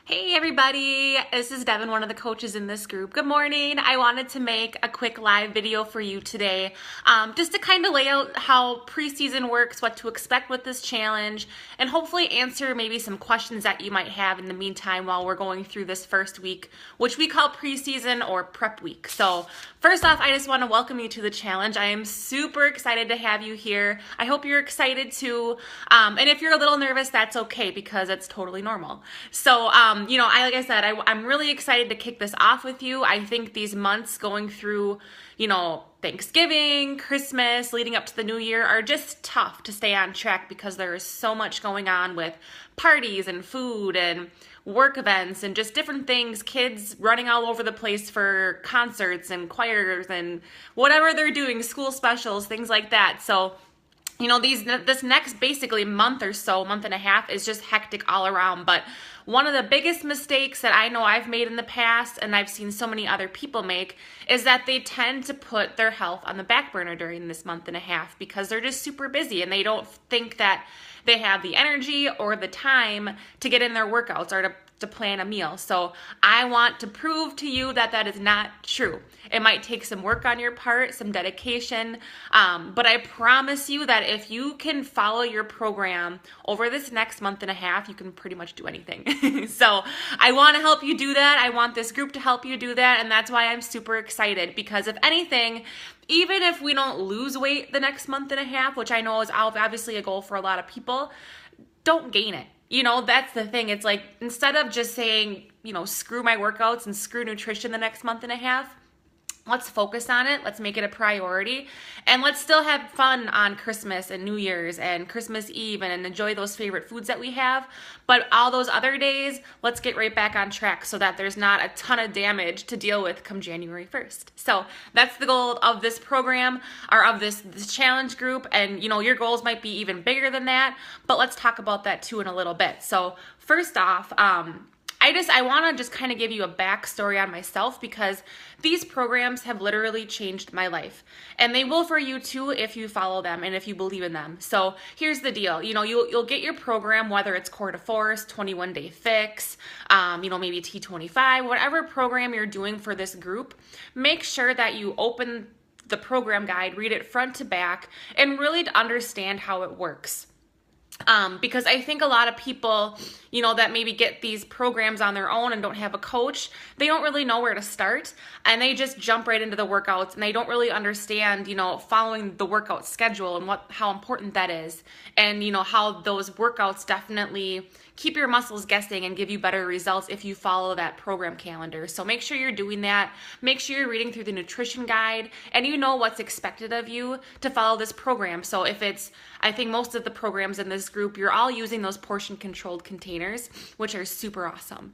Hey everybody, this is Devin, one of the coaches in this group. Good morning. I wanted to make a quick live video for you today just to kind of lay out how preseason works, what to expect with this challenge, and hopefully answer maybe some questions that you might have in the meantime while we're going through this first week, which we call preseason or prep week. So first off, I just want to welcome you to the challenge. I am super excited to have you here. I hope you're excited too. And if you're a little nervous, that's okay because it's totally normal. So, like I said, I'm really excited to kick this off with you. I think these months going through, Thanksgiving, Christmas, leading up to the new year are just tough to stay on track because there is so much going on with parties and food and work events and just different things, kids running all over the place for concerts and choirs and whatever they're doing, school specials, things like that. So this next basically month or so, month and a half is just hectic all around. But one of the biggest mistakes that I know I've made in the past, and I've seen so many other people make, is that they tend to put their health on the back burner during this month and a half because they're just super busy and they don't think that they have the energy or the time to get in their workouts or to plan a meal. So I want to prove to you that that is not true. It might take some work on your part, some dedication, but I promise you that if you can follow your program over this next month and a half, you can pretty much do anything. So I want to help you do that. I want this group to help you do that, and that's why I'm super excited because if anything, even if we don't lose weight the next month and a half, which I know is obviously a goal for a lot of people, don't gain it. That's the thing. It's like, instead of just saying, screw my workouts and screw nutrition the next month and a half, let's focus on it. Let's make it a priority. And let's still have fun on Christmas and New Year's and Christmas Eve and enjoy those favorite foods that we have. But all those other days, let's get right back on track so that there's not a ton of damage to deal with come January 1st. So that's the goal of this program or of this challenge group. And, your goals might be even bigger than that. But let's talk about that too in a little bit. So first off, I want to just kind of give you a backstory on myself because these programs have literally changed my life. And they will for you too if you follow them and if you believe in them. So here's the deal. You'll get your program, whether it's Core to Force, 21-Day Fix, maybe T25, whatever program you're doing for this group, make sure that you open the program guide, read it front to back, and really understand how it works. Because I think a lot of people, that maybe get these programs on their own and don't have a coach, they don't really know where to start and they just jump right into the workouts and they don't really understand, following the workout schedule and how important that is and, how those workouts definitely keep your muscles guessing and give you better results if you follow that program calendar. So make sure you're doing that. Make sure you're reading through the nutrition guide and you know what's expected of you to follow this program. So I think most of the programs in this group, you're all using those portion controlled containers, which are super awesome.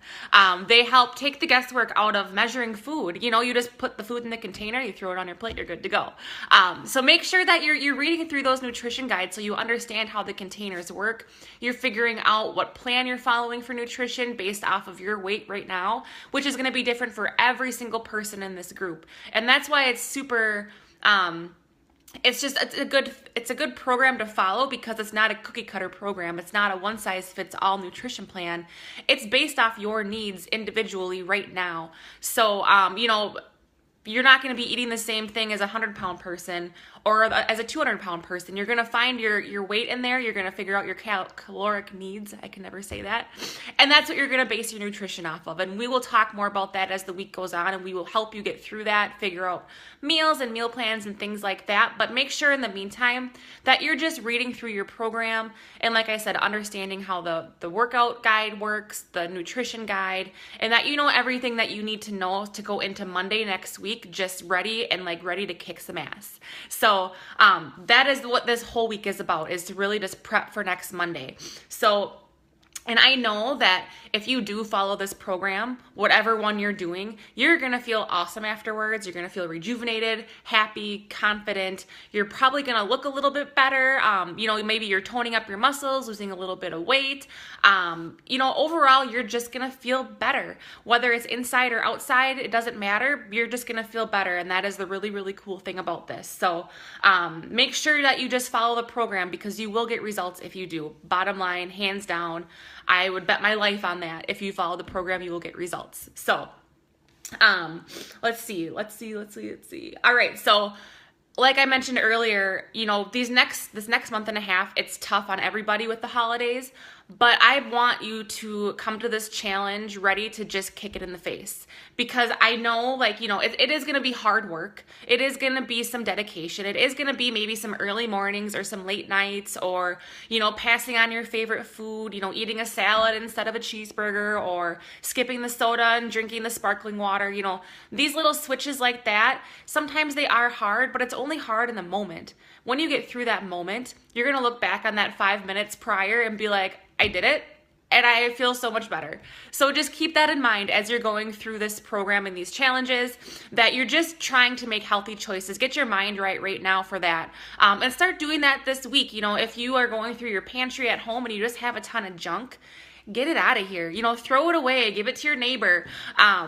They help take the guesswork out of measuring food. You just put the food in the container, you throw it on your plate, you're good to go. So make sure that you're reading through those nutrition guides so you understand how the containers work. You're figuring out what plan you're following for nutrition based off of your weight right now, which is going to be different for every single person in this group. And that's why it's super, it's a good program to follow because it's not a cookie cutter program. It's not a one size fits all nutrition plan. It's based off your needs individually right now. So, you're not going to be eating the same thing as a 100-pound person or as a 200-pound person. You're going to find your weight in there. You're going to figure out your caloric needs. I can never say that. And that's what you're going to base your nutrition off of. And we will talk more about that as the week goes on, and we will help you get through that, figure out meals and meal plans and things like that. But make sure in the meantime that you're just reading through your program and, like I said, understanding how the workout guide works, the nutrition guide, and that you know everything that you need to know to go into Monday next week just ready to kick some ass. So that is what this whole week is about, is to really just prep for next Monday. So And I know that if you do follow this program, whatever one you're doing, you're going to feel awesome afterwards. You're going to feel rejuvenated, happy, confident. You're probably going to look a little bit better. Maybe you're toning up your muscles, losing a little bit of weight. Overall, you're just going to feel better. Whether it's inside or outside, it doesn't matter. You're just going to feel better. And that is the really, really cool thing about this. So make sure that you just follow the program because you will get results if you do. Bottom line, hands down. I would bet my life on that. If you follow the program, you will get results. So, let's see. All right. So like I mentioned earlier, you know, this next month and a half, it's tough on everybody with the holidays, but I want you to come to this challenge ready to just kick it in the face, because I know, like, you know, it is going to be hard work. It is going to be some dedication. It is going to be maybe some early mornings or some late nights, or, you know, passing on your favorite food, you know, eating a salad instead of a cheeseburger, or skipping the soda and drinking the sparkling water. You know, these little switches like that, sometimes they are hard, but it's only hard in the moment. When you get through that moment, you're going to look back on that 5 minutes prior and be like, I did it, and I feel so much better. So just keep that in mind as you're going through this program and these challenges, that you're just trying to make healthy choices. Get your mind right now for that. And start doing that this week. You know, if you are going through your pantry at home and you just have a ton of junk, get it out of here. You know, throw it away, give it to your neighbor.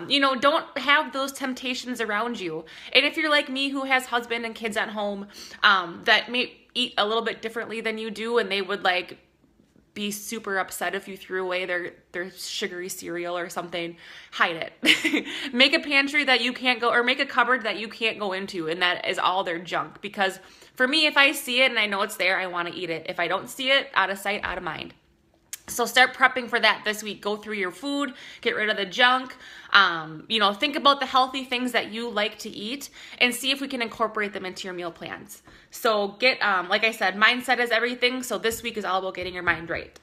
You know, don't have those temptations around you. And if you're like me, who has husband and kids at home, that may eat a little bit differently than you do, and they would like be super upset if you threw away their sugary cereal or something, hide it. Make a pantry that you can't go, or make a cupboard that you can't go into, and that is all their junk. Because for me, if I see it and I know it's there, I want to eat it. If I don't see it, out of sight, out of mind. So start prepping for that this week. Go through your food, get rid of the junk. You know, think about the healthy things that you like to eat, and see if we can incorporate them into your meal plans. So get, like I said, mindset is everything. So this week is all about getting your mind right.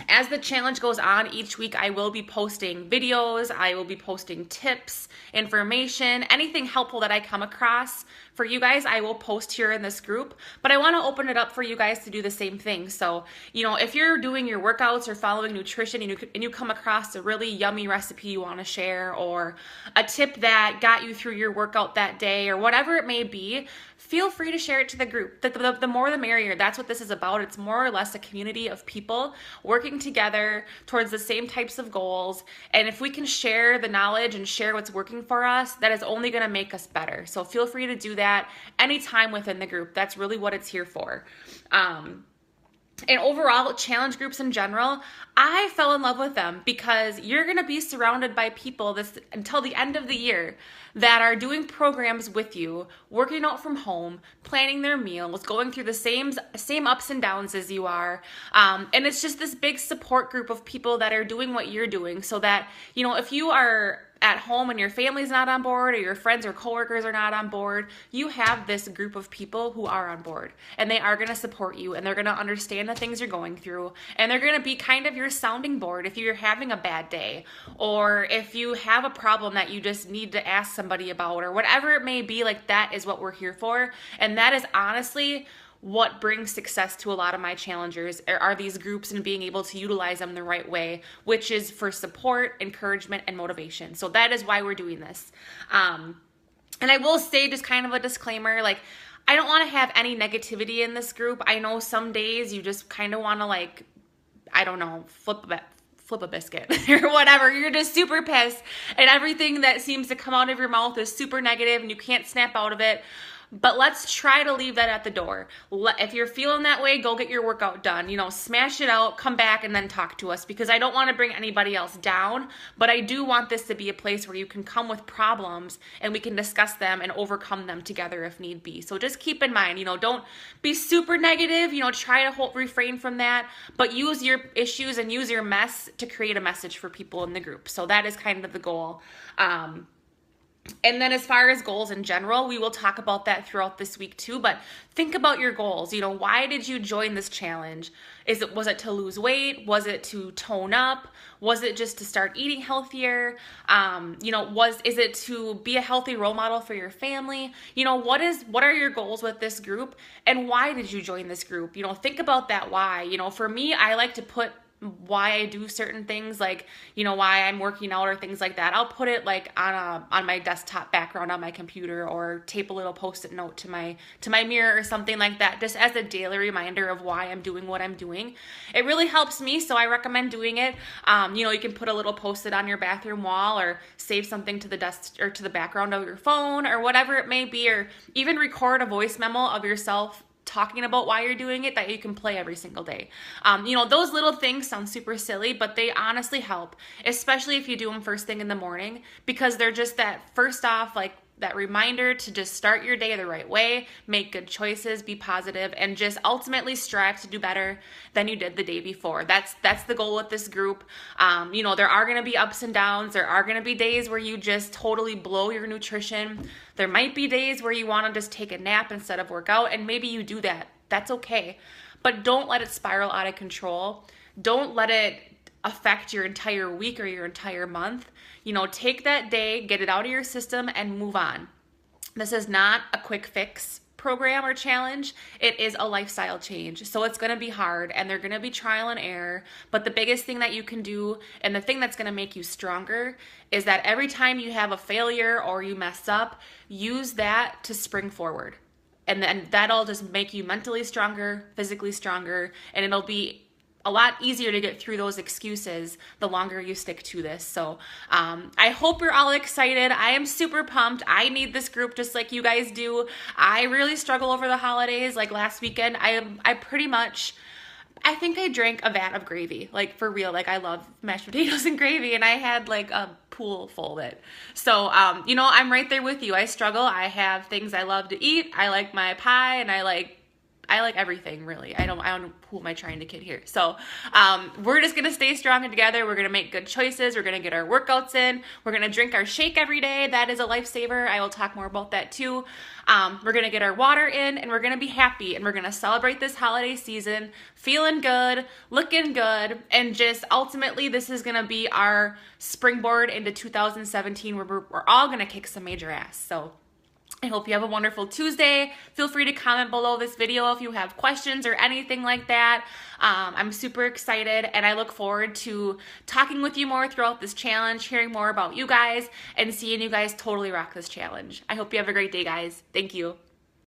As the challenge goes on, each week I will be posting videos, I will be posting tips, information, anything helpful that I come across for you guys, I will post here in this group. But I want to open it up for you guys to do the same thing. So, you know, if you're doing your workouts or following nutrition and you come across a really yummy recipe you want to share, or a tip that got you through your workout that day, or whatever it may be, feel free to share it to the group. The more the merrier. That's what this is about. It's more or less a community of people working together towards the same types of goals. And if we can share the knowledge and share what's working for us, that is only going to make us better. So feel free to do that anytime within the group. That's really what it's here for. And overall, challenge groups in general, I fell in love with them because you're going to be surrounded by people until the end of the year that are doing programs with you, working out from home, planning their meals, going through the same ups and downs as you are. And it's just this big support group of people that are doing what you're doing, so that, you know, if you are at home and your family's not on board, or your friends or coworkers are not on board, you have this group of people who are on board, and they are going to support you, and they're going to understand the things you're going through, and they're going to be kind of your sounding board if you're having a bad day, or if you have a problem that you just need to ask somebody about, or whatever it may be. Like, that is what we're here for. And that is honestly what brings success to a lot of my challengers, are these groups and being able to utilize them the right way, which is for support, encouragement, and motivation. So that is why we're doing this. And I will say, just kind of a disclaimer, like, I don't want to have any negativity in this group. I know some days you just kind of want to, like, I don't know, flip a biscuit or whatever. You're just super pissed, and everything that seems to come out of your mouth is super negative and you can't snap out of it. But let's try to leave that at the door. If you're feeling that way, go get your workout done. You know, smash it out, come back, and then talk to us, because I don't want to bring anybody else down, but I do want this to be a place where you can come with problems and we can discuss them and overcome them together if need be. So just keep in mind, you know, don't be super negative, you know, try to refrain from that, but use your issues and use your mess to create a message for people in the group. So that is kind of the goal. And then as far as goals in general, we will talk about that throughout this week too, but think about your goals. You know, why did you join this challenge? Was it to lose weight? Was it to tone up? Was it just to start eating healthier? You know, is it to be a healthy role model for your family? You know, what are your goals with this group, and why did you join this group? You know, think about that why. You know, for me, I like to put why I do certain things, like, you know, why I'm working out or things like that. I'll put it like on my desktop background on my computer, or tape a little post-it note to my mirror or something like that, just as a daily reminder of why I'm doing what I'm doing. It really helps me, so I recommend doing it. You know, you can put a little post-it on your bathroom wall, or save something to the desk or to the background of your phone, or whatever it may be, or even record a voice memo of yourself talking about why you're doing it, that you can play every single day. Those little things sound super silly, but they honestly help, especially if you do them first thing in the morning, because they're just that first off, like that reminder to just start your day the right way, make good choices, be positive, and just ultimately strive to do better than you did the day before. That's the goal with this group. There are going to be ups and downs. There are going to be days where you just totally blow your nutrition. There might be days where you want to just take a nap instead of work out, and maybe you do that. That's okay. But don't let it spiral out of control. Don't let it affect your entire week or your entire month. Take that day, get it out of your system, and move on. This is not a quick fix program or challenge. It is a lifestyle change. So it's going to be hard, and they're going to be trial and error. But the biggest thing that you can do, and the thing that's going to make you stronger, is that every time you have a failure or you mess up, use that to spring forward. And then that'll just make you mentally stronger, physically stronger, and it'll be a lot easier to get through those excuses the longer you stick to this. So I hope you're all excited. I am super pumped. I need this group just like you guys do. I really struggle over the holidays. Like last weekend, I think I drank a vat of gravy, like for real. Like I love mashed potatoes and gravy, and I had like a pool full of it. So, I'm right there with you. I struggle. I have things I love to eat. I like my pie, and I like everything, really. Who am I trying to kid here? So we're just going to stay strong and together. We're going to make good choices. We're going to get our workouts in. We're going to drink our shake every day. That is a lifesaver. I will talk more about that too. We're going to get our water in, and we're going to be happy, and we're going to celebrate this holiday season feeling good, looking good, and just ultimately this is going to be our springboard into 2017 where we're all going to kick some major ass. So I hope you have a wonderful Tuesday. Feel free to comment below this video if you have questions or anything like that. I'm super excited, and I look forward to talking with you more throughout this challenge, hearing more about you guys, and seeing you guys totally rock this challenge. I hope you have a great day, guys. Thank you.